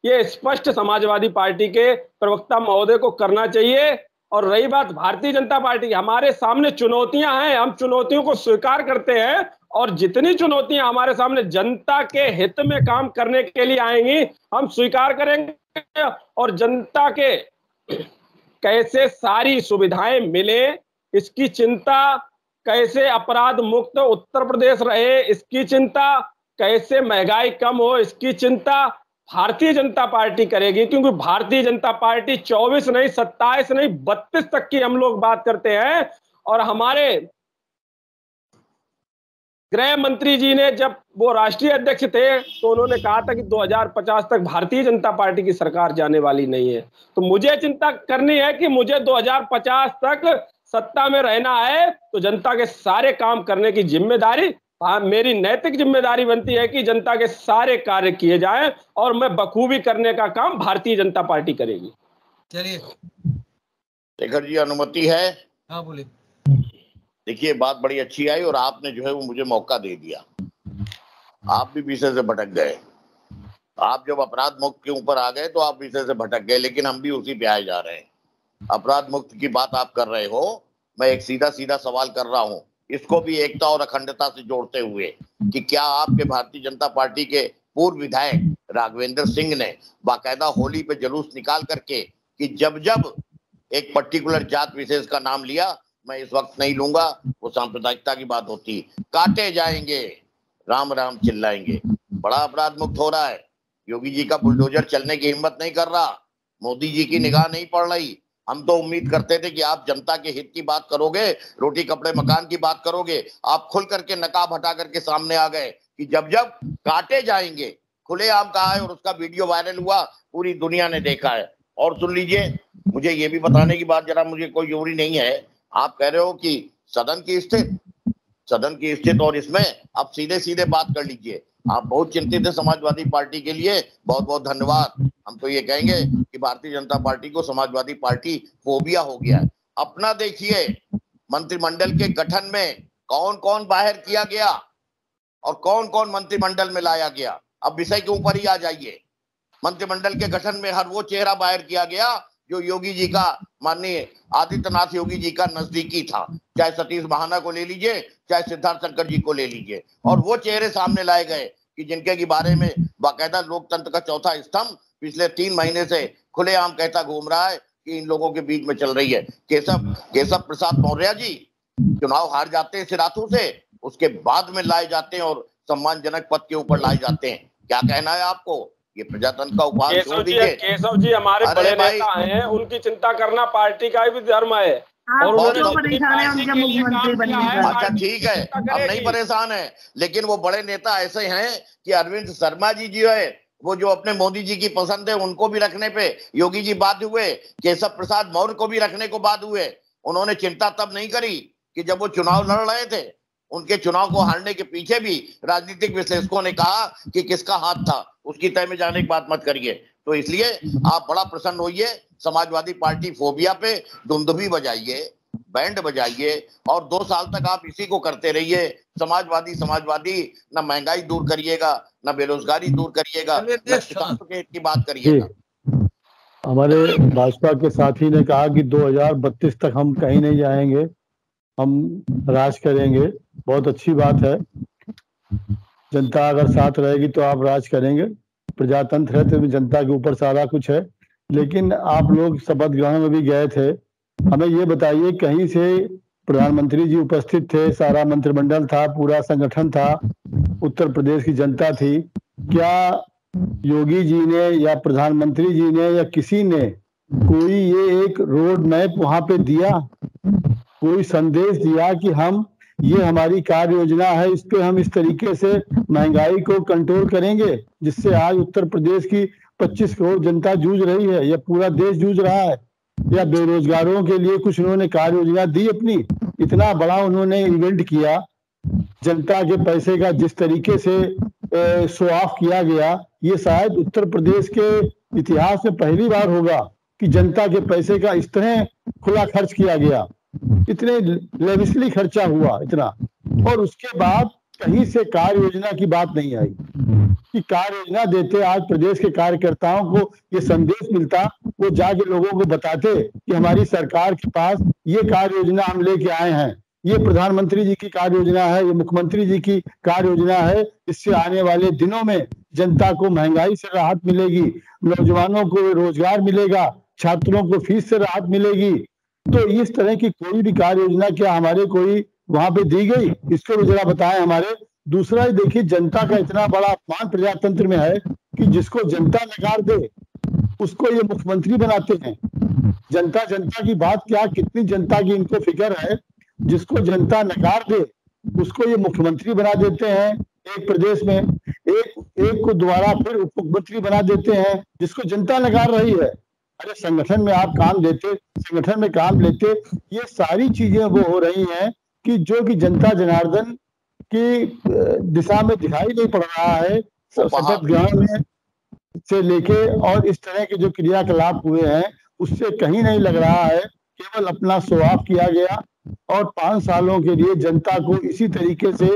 ये स्पष्ट समाजवादी पार्टी के प्रवक्ता महोदय को करना चाहिए। और रही बात भारतीय जनता पार्टी, हमारे सामने चुनौतियां हैं, हम चुनौतियों को स्वीकार करते हैं, और जितनी चुनौतियां हमारे सामने जनता के हित में काम करने के लिए आएंगी हम स्वीकार करेंगे। और जनता के कैसे सारी सुविधाएं मिले इसकी चिंता, कैसे अपराध मुक्त उत्तर प्रदेश रहे इसकी चिंता, कैसे महंगाई कम हो इसकी चिंता भारतीय जनता पार्टी करेगी। क्योंकि भारतीय जनता पार्टी 24 नहीं, 27 नहीं, 32 तक की हम लोग बात करते हैं। और हमारे गृह मंत्री जी ने जब वो राष्ट्रीय अध्यक्ष थे तो उन्होंने कहा था कि 2050 तक भारतीय जनता पार्टी की सरकार जाने वाली नहीं है। तो मुझे चिंता करनी है कि मुझे 2050 तक सत्ता में रहना है, तो जनता के सारे काम करने की जिम्मेदारी, मेरी नैतिक जिम्मेदारी बनती है कि जनता के सारे कार्य किए जाएं, और मैं बखूबी करने का काम भारतीय जनता पार्टी करेगी। चलिए शेखर जी, अनुमति है? हाँ बोलिए। देखिए, बात बड़ी अच्छी आई और आपने जो है वो मुझे मौका दे दिया। आप भी विषय से भटक गए। आप जब अपराध मुक्त के ऊपर आ गए तो आप विषय से भटक गए, लेकिन हम भी उसी पे आए जा रहे हैं। अपराध मुक्त की बात आप कर रहे हो, मैं एक सीधा सीधा सवाल कर रहा हूं, इसको भी एकता और अखंडता से जोड़ते हुए, कि क्या आपके भारतीय जनता पार्टी के पूर्व विधायक राघवेंद्र सिंह ने बाकायदा होली पे जुलूस निकाल करके कि जब जब एक पर्टिकुलर जात विशेष का नाम लिया, मैं इस वक्त नहीं लूंगा, वो सांप्रदायिकता की बात होती, काटे जाएंगे, राम राम चिल्लाएंगे, बड़ा अपराध मुक्त हो रहा है। योगी जी का बुलडोजर चलने की हिम्मत नहीं कर रहा, मोदी जी की निगाह नहीं पड़ रही। हम तो उम्मीद करते थे कि आप जनता के हित की बात करोगे, रोटी कपड़े मकान की बात करोगे। आप खुल करके नकाब हटा करके सामने आ गए कि जब जब काटे जाएंगे, खुलेआम कहा है, और उसका वीडियो वायरल हुआ, पूरी दुनिया ने देखा है। और सुन लीजिए, मुझे ये भी बताने की बात जरा मुझे कोई जरूरी नहीं है, आप कह रहे हो कि सदन की स्थिति और इसमें आप सीधे सीधे बात कर लीजिए। आप बहुत चिंतित है समाजवादी पार्टी के लिए, बहुत बहुत धन्यवाद। हम तो ये कहेंगे कि भारतीय जनता पार्टी को समाजवादी पार्टी फोबिया हो गया है। अपना देखिए, मंत्रिमंडल के गठन में कौन कौन बाहर किया गया और कौन कौन मंत्रिमंडल में लाया गया। अब विषय के ऊपर ही आ जाइए। मंत्रिमंडल के गठन में हर वो चेहरा बाहर किया गया जो योगी जी का, माननीय आदित्यनाथ योगी जी का नजदीकी था, चाहे सतीश महाना को ले लीजिए, चाहे सिद्धार्थ शंकर जी को ले लीजिए, और वो चेहरे सामने लाए गए कि जिनके के बारे में बाकायदा लोकतंत्र का चौथा स्तंभ पिछले 3 महीने से खुलेआम कहता घूम रहा है कि इन लोगों के बीच में चल रही है। केशव प्रसाद मौर्य जी चुनाव हार जाते हैं सिराथू से, उसके बाद में लाए जाते हैं और सम्मानजनक पद के ऊपर लाए जाते हैं। क्या कहना है आपको? ये प्रजातंत्र का उपहार छोड़ दीजिए। केशव जी हमारे बड़े नेता हैं, उनकी चिंता करना पार्टी का भी धर्म है। और अच्छा ठीक है, अब नहीं परेशान है, लेकिन वो बड़े नेता ऐसे हैं कि अरविंद शर्मा जी जो है वो जो अपने मोदी जी की पसंद है उनको भी रखने पे योगी जी बाध्य हुए, केशव प्रसाद मौर्य को भी रखने को बाध्य हुए। उन्होंने चिंता तब नहीं करी कि जब वो चुनाव लड़ रहे थे, उनके चुनाव को हारने के पीछे भी राजनीतिक विश्लेषकों ने कहा कि किसका हाथ था, उसकी तय में जाने की बात मत करिए। तो इसलिए आप बड़ा प्रसन्न होइए, समाजवादी पार्टी फोबिया पे दुंदुभी बजाइए, बैंड बजाइए और 2 साल तक आप इसी को करते रहिए। समाजवादी समाजवादी, ना महंगाई दूर करिएगा, ना बेरोजगारी दूर करिएगा, ना किसानों के हित की बात करिएगा। हमारे भाजपा के साथी ने कहा कि 2032 तक हम कहीं नहीं जाएंगे, हम राज करेंगे। बहुत अच्छी बात है, जनता अगर साथ रहेगी तो आप राज करेंगे। प्रजातंत्र है तो जनता के ऊपर सारा कुछ है। लेकिन आप लोग शपथ ग्रहण में भी गए थे, हमें ये बताइए, कहीं से प्रधानमंत्री जी उपस्थित थे, सारा मंत्रिमंडल था, पूरा संगठन था, उत्तर प्रदेश की जनता थी, क्या योगी जी ने या प्रधानमंत्री जी ने या किसी ने कोई ये एक रोड मैप वहां पे दिया, कोई संदेश दिया कि हम ये हमारी कार्य योजना है, इस पे हम इस तरीके से महंगाई को कंट्रोल करेंगे, जिससे आज उत्तर प्रदेश की 25 करोड़ जनता जूझ रही है या पूरा देश जूझ रहा है, या बेरोजगारों के लिए कुछ उन्होंने कार्य योजना दी अपनी। इतना बड़ा उन्होंने इवेंट किया, जनता के पैसे का जिस तरीके से शो ऑफ किया गया, ये शायद उत्तर प्रदेश के इतिहास में पहली बार होगा कि जनता के पैसे का इस तरह खुला खर्च किया गया, इतने लेविशली खर्चा हुआ इतना। और उसके बाद कहीं से कार्य योजना की बात नहीं आई कि कार्य योजना देते, आज प्रदेश के कार्यकर्ताओं को ये संदेश मिलता, वो जाके लोगों को बताते कि हमारी सरकार के पास ये कार्य योजना हम लेके आए हैं, ये प्रधानमंत्री जी की कार्य योजना है, ये मुख्यमंत्री जी की कार्य योजना है, इससे आने वाले दिनों में जनता को महंगाई से राहत मिलेगी, नौजवानों को रोजगार मिलेगा, छात्रों को फीस से राहत मिलेगी। तो इस तरह की कोई भी कार्य योजना क्या हमारे कोई वहां पे दी गई, इसको भी जरा बताएं हमारे। दूसरा ही देखिए, जनता का इतना बड़ा अपमान प्रजातंत्र में है कि जिसको जनता नकार दे उसको ये मुख्यमंत्री बनाते हैं। जनता की बात क्या, कितनी जनता की इनको फिक्र है, जिसको जनता नकार दे उसको ये मुख्यमंत्री बना देते हैं एक प्रदेश में, एक को दोबारा फिर उप मुख्यमंत्री बना देते हैं जिसको जनता नकार रही है। अरे संगठन में आप काम देते, संगठन में काम लेते, ये सारी चीजें वो हो रही हैं कि जो कि जनता जनार्दन की दिशा में दिखाई नहीं पड़ रहा है। शपथ ग्रहण में से लेके और इस तरह के जो क्रियाकलाप हुए हैं उससे कहीं नहीं लग रहा है, केवल अपना शो ऑफ किया गया और 5 सालों के लिए जनता को इसी तरीके से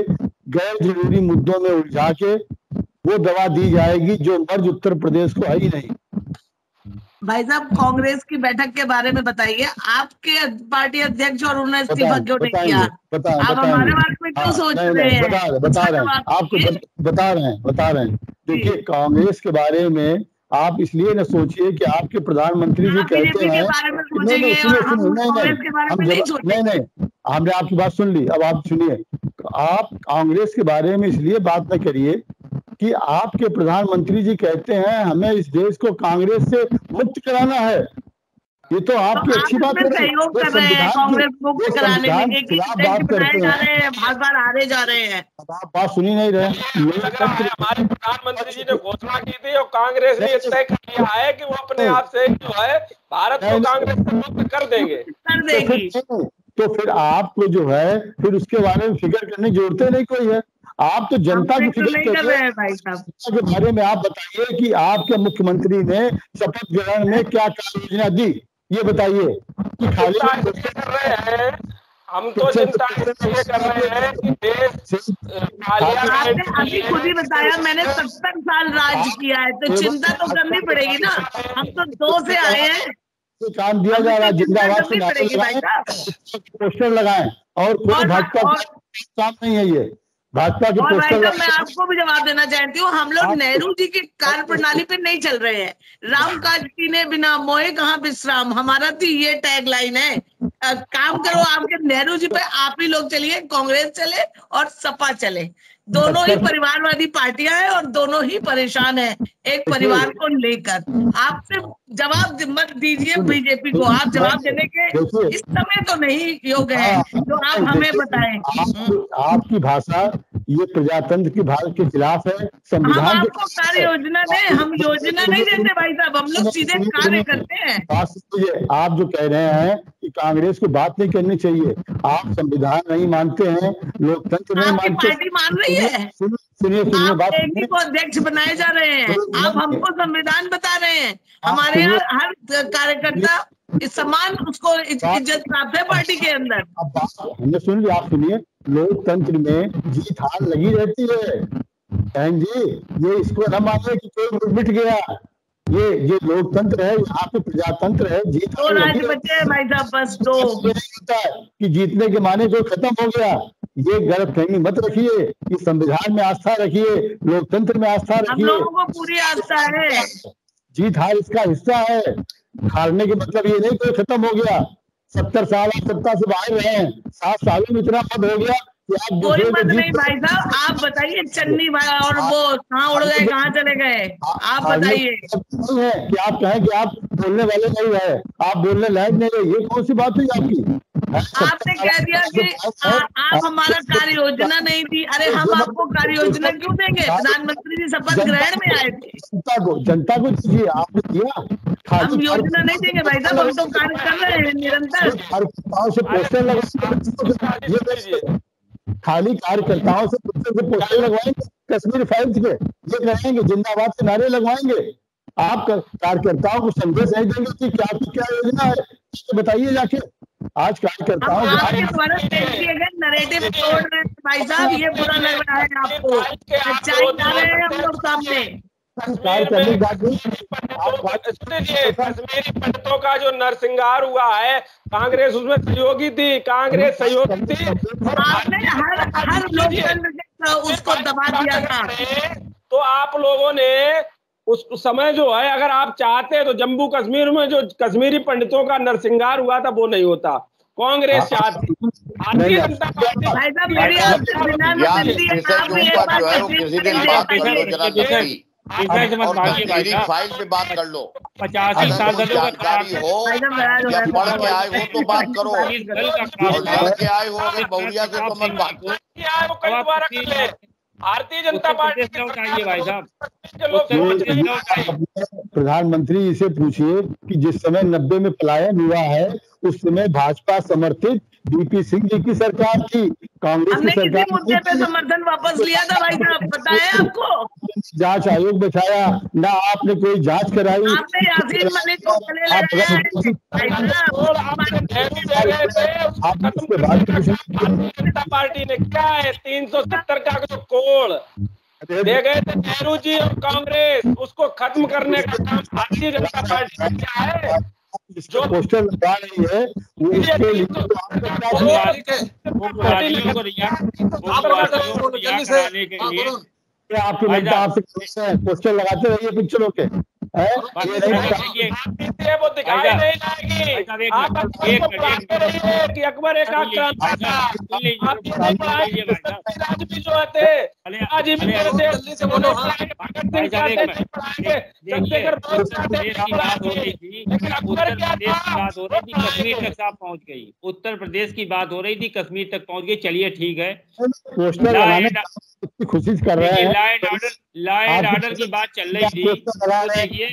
गैर जरूरी मुद्दों में उलझा के वो दवा दी जाएगी जो मर्ज उत्तर प्रदेश को है ही नहीं। भाई साहब, कांग्रेस की बैठक के बारे में बताइए, आपके पार्टी अध्यक्ष और उन्होंने इस्तीफा क्यों नहीं किया? आप हमारे बारे में क्यों सोच रहे हैं? बता रहे हैं आपको, बता रहे हैं। देखिए, कांग्रेस के बारे में आप इसलिए न सोचिए कि आपके प्रधानमंत्री जी कहते हैं, नहीं, हमने आपकी बात सुन ली, अब आप सुनिए। आप कांग्रेस के बारे में इसलिए बात न करिए कि आपके प्रधानमंत्री जी कहते हैं हमें इस देश को कांग्रेस से मुक्त कराना है। ये तो आपकी अच्छी बात है, सहयोग कर रहे हैं कांग्रेस मुक्त कराने में, बात करते हैं, बार हारे जा रहे हैं। अब आप बात सुनी नहीं रहे। हमारे प्रधानमंत्री जी ने घोषणा की थी और कांग्रेस ने तय कर लिया है कि वो अपने आप से जो है भारत को कांग्रेस से मुक्त कर देंगे। तो फिर आपको जो है फिर उसके बारे में फिक्र करने की जरूरत नहीं कोई है। आप तो जनता की फिक्र कर रहे हैं भाई साहब के बारे में। आप बताइए कि आपके मुख्यमंत्री ने शपथ ग्रहण में क्या कार्य योजना दी, ये बताइए कि खाली कर रहे हैं। हम तो चिंता ये कर रहे हैं कि देश, आपने अभी खुद ही बताया मैंने 70 साल राज किया है, तो चिंता तो करनी पड़ेगी ना। हम तो 2 से आए हैं, काम दिया जा रहा है, जिंदाबाद पोस्टर लगाएं और कोई भाजपा काम नहीं है ये भाजपा के पोस्टर। मैं आपको भी जवाब देना चाहती हूँ, हम लोग नेहरू जी की कार्य प्रणाली पे नहीं चल रहे हैं। राम काज कीने बिना मोहे कहाँ विश्राम, हमारा तो ये टैग लाइन है। काम करो आपके नेहरू जी पे, आप ही लोग चलिए, कांग्रेस चले और सपा चले, दोनों ही परिवारवादी पार्टियां हैं और दोनों ही परेशान हैं एक परिवार को लेकर। आपसे जवाब मत दीजिए बीजेपी को, आप जवाब देने के इस समय तो नहीं योग्य है जो आप हमें बताएं। आपकी भाषा ये प्रजातंत्र की भारत के खिलाफ है। संविधान हम आपको कार्य योजना दें, हम योजना नहीं देते भाई साहब, हम लोग सीधे कार्य करते हैं। आप जो कह रहे हैं कि कि कांग्रेस को बात नहीं करनी चाहिए। आप संविधान नहीं मानते हैं, लोकतंत्र नहीं आपकी मानते। पार्टी मान रही है। सुनिए आप बात एक ही को अध्यक्ष बनाए जा रहे हैं, आप हमको संविधान बता रहे हैं। हमारे यहाँ हर कार्यकर्ता इस समान उसको इज्जत प्राप्त है पार्टी के अंदर। हमने सुन लिया, आप सुनिए। लोकतंत्र में जीत हार लगी रहती है बहन जी, ये इसको न मानिए कि कोई मिट गया। ये लोकतंत्र है, यहाँ पे प्रजातंत्र है। जीत दो राज्य बचे हैं भाई साहब, बस दो। होता है कि जीतने के माने जो खत्म हो गया। ये गलतफहमी मत रखिए, इस संविधान में आस्था रखिए, लोकतंत्र में आस्था हम रखिए। लोगों को पूरी आस्था है। जीत हार इसका हिस्सा है। हारने के मतलब ये नहीं कोई खत्म हो गया। 70 साल आप सत्ता से बाहर रहे हैं, 7 सालों में इतना मत हो गया कि आप कोई मत नहीं भाई साहब, आप बताइए चन्नी भाई और वो कहाँ उड़ गए, कहाँ चले गए, आप बताइए। कि आप कहें कि आप बोलने वाले नहीं रहे, आप बोलने लायक नहीं रहे, ये कौन सी बात हुई आपकी? आपने कह दिया कि आप हमारा कार्य योजना नहीं दी। अरे हम आपको कार्य योजना क्यों देंगे? प्रधानमंत्री जी शपथ ग्रहण में आए थे। जनता को दीजिए, आपने दिया। हम योजना नहीं देंगे भाई साहब, हम तो कार्य कर रहे हैं निरंतर। से पोस्टर लगा, खाली कार्यकर्ताओं से पोस्टर लगवाएंगे कश्मीर फाइल्स के, ये कहेंगे जिंदाबाद के नारे लगवाएंगे। आप कार्यकर्ताओं को संदेश नहीं देंगे कि क्या योजना है, तो बताइए जाके। आज कार्यकर्ताओं आपके द्वारा पेश किए गए नैरेटिव तोड़ रहे हैं भाई साहब, ये बुरा लग रहा है आपको। सच्चाई ला रहे हैं हम लोग सामने। कश्मीरी पंडितों का जो नरसिंगार हुआ है, कांग्रेस उसमें सहयोगी थी, कांग्रेस सहयोगी थी। आपने हर लोकतंत्र उसको दबा दिया था। तो आप लोगों ने उस समय जो है, अगर आप चाहते तो जम्मू कश्मीर में जो कश्मीरी पंडितों का नरसिंगार हुआ था वो नहीं होता। कांग्रेस चाहती, भारतीय जनता पार्टी। भाई साहब मेरी आपसे विनम्र फाइल पे बात कर लो। 85 सांसदों का जानकारी हो या पढ़ के आए हो तो बात करो, और लड़ के आए हो अगर बहुरिया से तो मत बात करो। भारतीय जनता पार्टी चाहिए भाई साहब। प्रधानमंत्री से पूछिए कि जिस समय 90 में पलायन हुआ है, उस समय भाजपा समर्थित बीपी सिंह जी की सरकार थी, कांग्रेस की सरकार। मुद्दे पे समर्थन वापस लिया था भाई साहब, पता है आपको? जांच आयोग बैठाया ना, आपने कोई जांच कराई। आपने यासीन मलिक को गले जनता पार्टी ने क्या है 370 का जो कोड दे गए थे नेहरू जी और कांग्रेस, उसको खत्म करने का काम भारतीय जनता पार्टी का क्या है? जो पोस्टर लगा रही है वो इसके लिए आपकी जनता आपसे पोस्टर लगाते रहिए पिक्चरों के, वो दिखाई नहीं लाएगी। आप कि अकबर एक जो थे आज कश्मीर तक साफ पहुंच गई, उत्तर प्रदेश की बात हो रही थी, कश्मीर तक पहुंच गई। चलिए ठीक है, पोस्टर लगाने की कोशिश कर रहे हैं। लॉ एंड ऑर्डर की बात चल रही थी। देखिए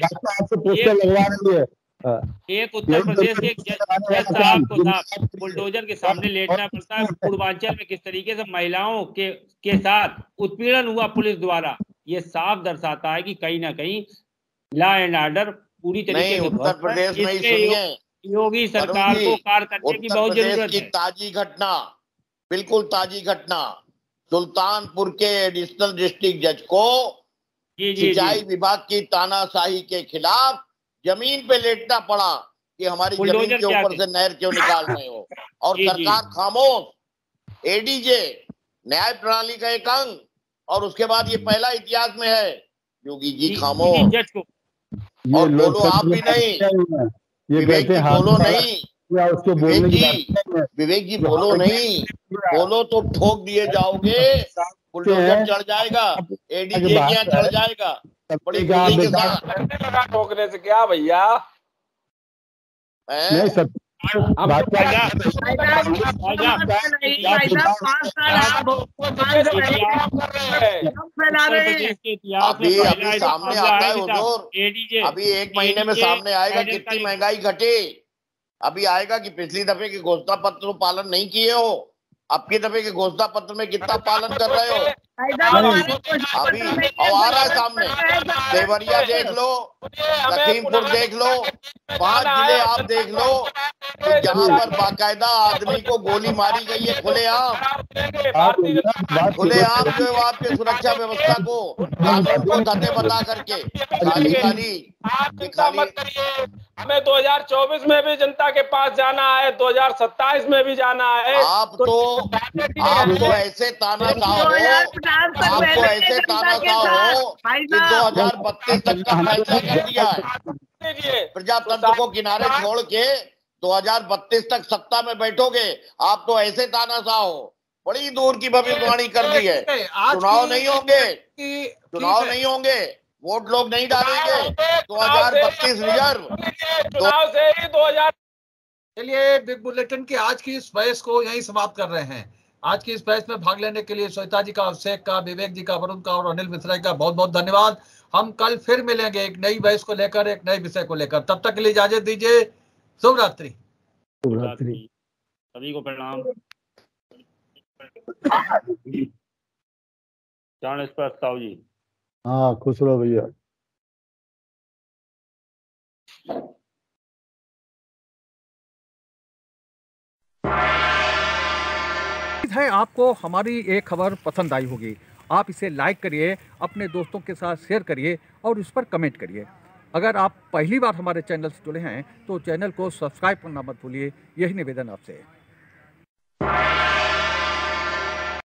एक उत्तर प्रदेश के जज साहब को साहब बुलडोजर के सामने लेटना पड़ता है। पूर्वांचल में किस तरीके से महिलाओं के साथ उत्पीड़न हुआ पुलिस द्वारा, ये साफ दर्शाता है कि कहीं ना कहीं लॉ एंड ऑर्डर पूरी तरीके से उत्तर प्रदेश में ही सुनिए, योगी सरकार को कार्य करने की बहुत जरूरत है। ताजी घटना, बिल्कुल ताजी घटना, सुल्तानपुर के एडिशनल डिस्ट्रिक्ट जज को सिंचाई विभाग की तानाशाही के खिलाफ जमीन पे लेटना पड़ा कि हमारी जमीन के ऊपर से नहर क्यों निकाल रहे हो, और सरकार खामोश। एडीजे न्याय प्रणाली का एक अंग, और उसके बाद ये पहला इतिहास में है योगी जी खामोश। और बोलो आप भी नहीं, विवेक जी बोलो नहीं, विवेक जी बोलो नहीं, बोलो तो ठोक दिए जाओगे, बुलडोजर चढ़ जाएगा, एडीजे क्या चढ़ जाएगा। बड़ी के साथ ठोकने से क्या भैया, अभी सामने आता है हुजूर, अभी 1 महीने में सामने आएगा कितनी महंगाई घटी। अभी आएगा कि पिछली दफे के घोषणा पत्र पालन नहीं किए हो, अब की दफे के घोषणा पत्र में कितना पालन कर रहे हो? अभी अब आ रहा है सामने, देवरिया देख लो, लखीमपुर देख लो, 5 जिले आप देख लो कि जहां पर बाकायदा आदमी को गोली मारी गई है खुलेआम जो आपके सुरक्षा व्यवस्था को, कानून को धते बता करके खाली हमें 2024 में भी जनता के पास जाना है, 2027 में भी जाना है। आप तो ऐसे तानाशाह हो, आपको ऐसे तानाशाह हो कि 2032 तक का फैसला कर दिया है। प्रजातंत्र को किनारे छोड़ के 2032 तक सत्ता में बैठोगे, आप तो ऐसे तानाशाह हो, बड़ी दूर की भविष्यवाणी कर दी है। चुनाव नहीं होंगे, वोट लोग नहीं डालेंगे, 2032 रिजर्व चुनाव से ही 2000। चलिए, बिग बुलेटिन की आज की इस बहस को यहीं समाप्त कर रहे हैं। आज की इस बहस में भाग लेने के लिए श्वेता जी का, अभिषेक का, विवेक जी का, वरुण का और अनिल मिश्रा का बहुत बहुत धन्यवाद। हम कल फिर मिलेंगे एक नई बहस को लेकर, एक नए विषय को लेकर। तब तक के लिए इजाजत दीजिए। शुभ रात्रि। सभी को प्रणाम। चाण प्रस्ताव जी। हाँ, खुश रहो भैया। है आपको हमारी एक खबर पसंद आई होगी, आप इसे लाइक करिए, अपने दोस्तों के साथ शेयर करिए और उस पर कमेंट करिए। अगर आप पहली बार हमारे चैनल से जुड़े हैं तो चैनल को सब्सक्राइब करना मत भूलिए। यही निवेदन आपसे है।